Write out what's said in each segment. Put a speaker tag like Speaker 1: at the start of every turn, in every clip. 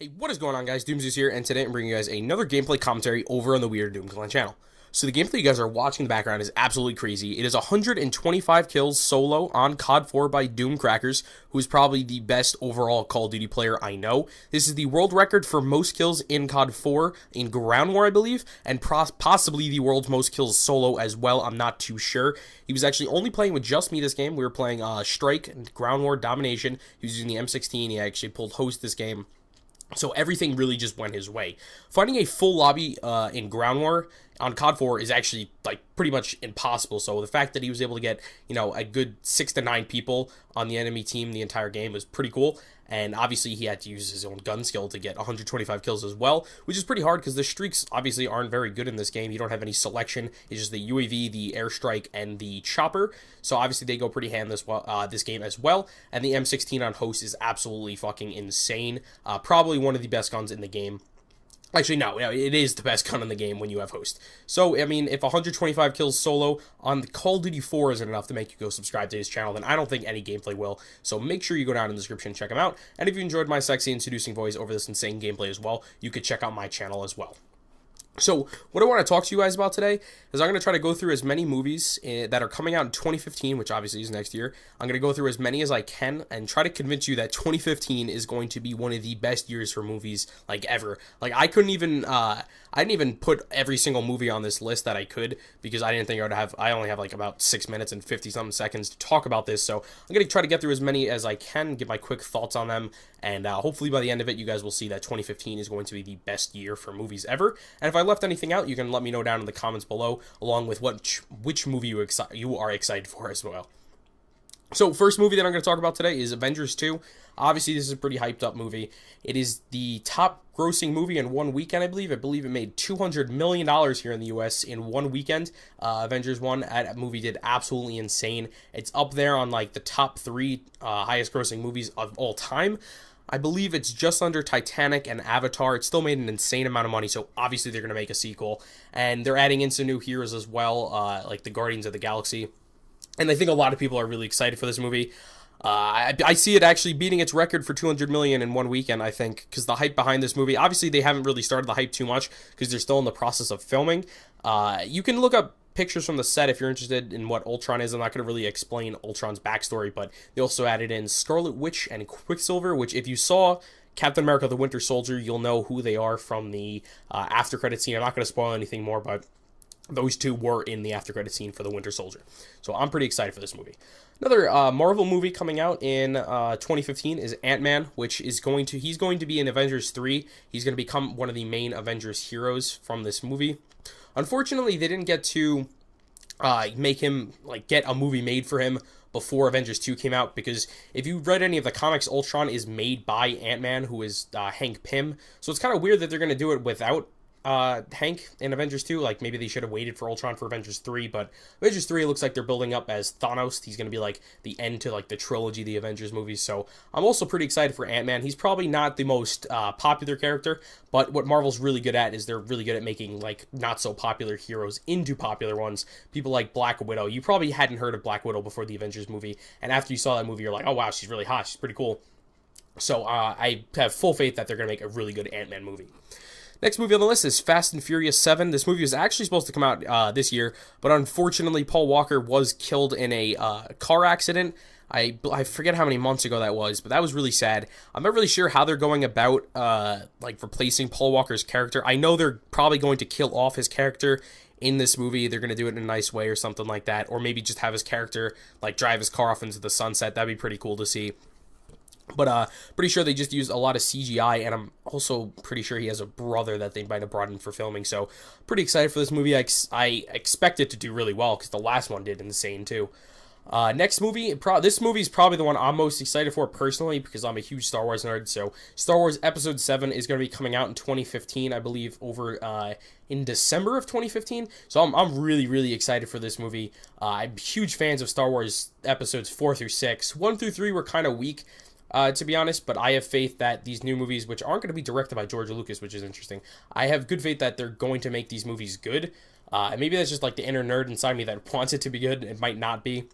Speaker 1: Hey, what is going on, guys? DooM is here, and today I'm bringing you guys another gameplay commentary over on the Weird Doom Clan channel. So the gameplay you guys are watching in the background is absolutely crazy. It is 125 kills solo on COD 4 by DooM Crakerz, who is probably the best overall Call of Duty player I know. This is the world record for most kills in COD 4 in Ground War, I believe, and possibly the world's most kills solo as well. I'm not too sure. He was actually only playing with just me this game. We were playing Strike and Ground War Domination. He was using the M16. He actually pulled host this game. So everything really just went his way. Finding a full lobby in Ground War on COD 4 is actually like pretty much impossible. So the fact that he was able to get, a good 6 to 9 people on the enemy team the entire game was pretty cool. And obviously he had to use his own gun skill to get 125 kills as well, which is pretty hard because the streaks obviously aren't very good in this game. You don't have any selection. It's just the UAV, the airstrike, and the chopper. So obviously they go pretty hand this game as well. And the M16 on host is absolutely fucking insane. Probably one of the best guns in the game. Actually, no, it is the best gun in the game when you have host. So, I mean, if 125 kills solo on the Call of Duty 4 isn't enough to make you go subscribe to his channel, then I don't think any gameplay will. So make sure you go down in the description and check him out. And if you enjoyed my sexy and seducing voice over this insane gameplay as well, you could check out my channel as well. So, what I want to talk to you guys about today is I'm going to try to go through as many movies that are coming out in 2015, which obviously is next year. I'm going to go through as many as I can and try to convince you that 2015 is going to be one of the best years for movies, like, ever. Like, I didn't even put every single movie on this list that I could because I didn't think I only have, like, about 6 minutes and 50-something seconds to talk about this. So, I'm going to try to get through as many as I can, give my quick thoughts on them, and hopefully by the end of it, you guys will see that 2015 is going to be the best year for movies ever. And if I left anything out, you can let me know down in the comments below, along with which movie you are excited for as well. So, first movie that I'm going to talk about today is Avengers 2. Obviously, this is a pretty hyped up movie. It is the top grossing movie in one weekend, I believe. I believe it made $200 million here in the US in one weekend. Avengers 1, that movie did absolutely insane. It's up there on, like, the top 3 highest grossing movies of all time. I believe it's just under Titanic and Avatar. It still made an insane amount of money, so obviously they're going to make a sequel. And they're adding in some new heroes as well, like the Guardians of the Galaxy. And I think a lot of people are really excited for this movie. I see it actually beating its record for $200 million in one weekend, I think, because the hype behind this movie, obviously they haven't really started the hype too much because they're still in the process of filming. You can look up pictures from the set if you're interested in what Ultron is. I'm not going to really explain Ultron's backstory, but they also added in Scarlet Witch and Quicksilver, which if you saw Captain America the Winter Soldier, you'll know who they are from the after credit scene. I'm not going to spoil anything more, but those two were in the after credit scene for the Winter Soldier. So I'm pretty excited for this movie. Another Marvel movie coming out in 2015 is Ant-Man, which is he's going to be in Avengers 3. He's going to become one of the main Avengers heroes from this movie. Unfortunately, they didn't get to make him, get a movie made for him before Avengers 2 came out, because if you read any of the comics, Ultron is made by Ant-Man, who is Hank Pym. So it's kind of weird that they're going to do it without Hank in Avengers 2. Like, maybe they should have waited for Ultron for Avengers 3, but Avengers 3 looks like they're building up as Thanos. He's going to be like the end to the trilogy, the Avengers movies. So I'm also pretty excited for Ant-Man. He's probably not the most popular character, but what Marvel's really good at is they're really good at making not so popular heroes into popular ones. People like Black Widow. You probably hadn't heard of Black Widow before the Avengers movie, and after you saw that movie, you're like, oh wow, she's really hot, she's pretty cool. So I have full faith that they're going to make a really good Ant-Man movie. Next movie on the list is Fast and Furious 7. This movie was actually supposed to come out this year, but unfortunately Paul Walker was killed in a car accident. I forget how many months ago that was, but that was really sad. I'm not really sure how they're going about replacing Paul Walker's character. I know they're probably going to kill off his character in this movie. They're going to do it in a nice way or something like that, or maybe just have his character drive his car off into the sunset. That'd be pretty cool to see. But pretty sure they just used a lot of CGI, and I'm also pretty sure he has a brother that they might have brought in for filming. So pretty excited for this movie. I expect it to do really well because the last one did insane too. Next movie, this movie is probably the one I'm most excited for personally because I'm a huge Star Wars nerd. So Star Wars Episode 7 is going to be coming out in 2015, I believe, over in December of 2015. So I'm really, really excited for this movie. I'm huge fans of Star Wars Episodes 4 through 6. 1 through 3 were kind of weak, to be honest, but I have faith that these new movies, which aren't going to be directed by George Lucas, which is interesting, I have good faith that they're going to make these movies good. And maybe that's just the inner nerd inside me that wants it to be good. It might not be.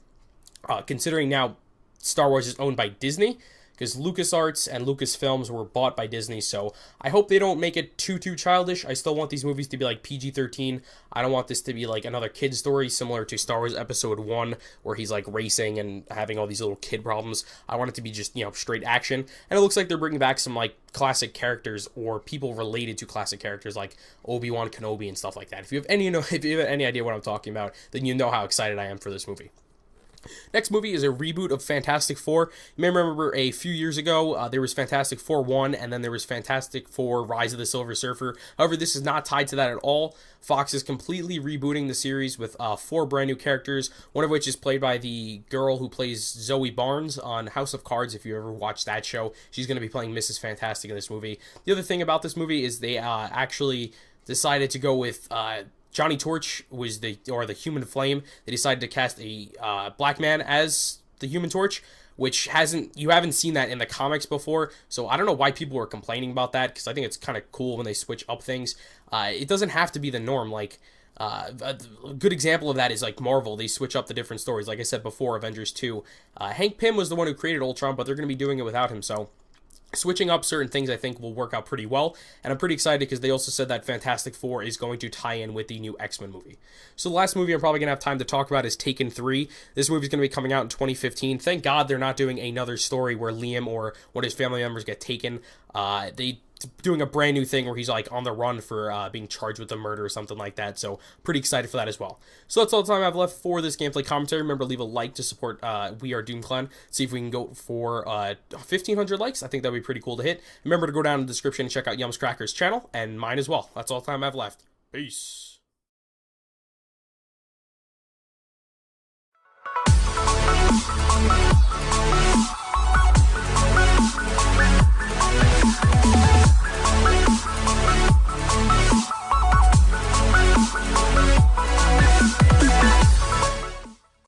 Speaker 1: Considering now Star Wars is owned by Disney, because LucasArts and Lucasfilms were bought by Disney, so I hope they don't make it too childish. I still want these movies to be like PG-13. I don't want this to be like another kid story similar to Star Wars Episode 1, where he's like racing and having all these little kid problems. I want it to be just, you know, straight action. And it looks like they're bringing back some like classic characters or people related to classic characters like Obi-Wan Kenobi and stuff like that. If you have any idea what I'm talking about, then you know how excited I am for this movie. Next movie is a reboot of Fantastic Four. You may remember a few years ago, there was Fantastic Four 1, and then there was Fantastic Four Rise of the Silver Surfer. However, this is not tied to that at all. Fox is completely rebooting the series with 4 brand new characters, one of which is played by the girl who plays Zoe Barnes on House of Cards. If you ever watched that show, she's going to be playing Mrs. Fantastic in this movie. The other thing about this movie is they actually decided to go with... Johnny Torch was the Human Flame. They decided to cast a black man as the Human Torch, which you haven't seen that in the comics before. So I don't know why people were complaining about that, because I think it's kind of cool when they switch up things. It doesn't have to be the norm. Like a good example of that is like Marvel. They switch up the different stories. Like I said before, Avengers 2. Hank Pym was the one who created Ultron, but they're going to be doing it without him. So switching up certain things, I think, will work out pretty well, and I'm pretty excited because they also said that Fantastic Four is going to tie in with the new X-Men movie. So the last movie I'm probably going to have time to talk about is Taken 3. This movie is going to be coming out in 2015. Thank God they're not doing another story where Liam or one of his family members get taken. They doing a brand new thing where he's like on the run for being charged with a murder or something like that, so pretty excited for that as well. So that's all the time I have left for this gameplay commentary. Remember to leave a like to support We Are Doom Clan. See if we can go for 1,500 likes. I think that would be pretty cool to hit. Remember to go down in the description and check out Crakerz channel and mine as well. That's all the time I have left. Peace.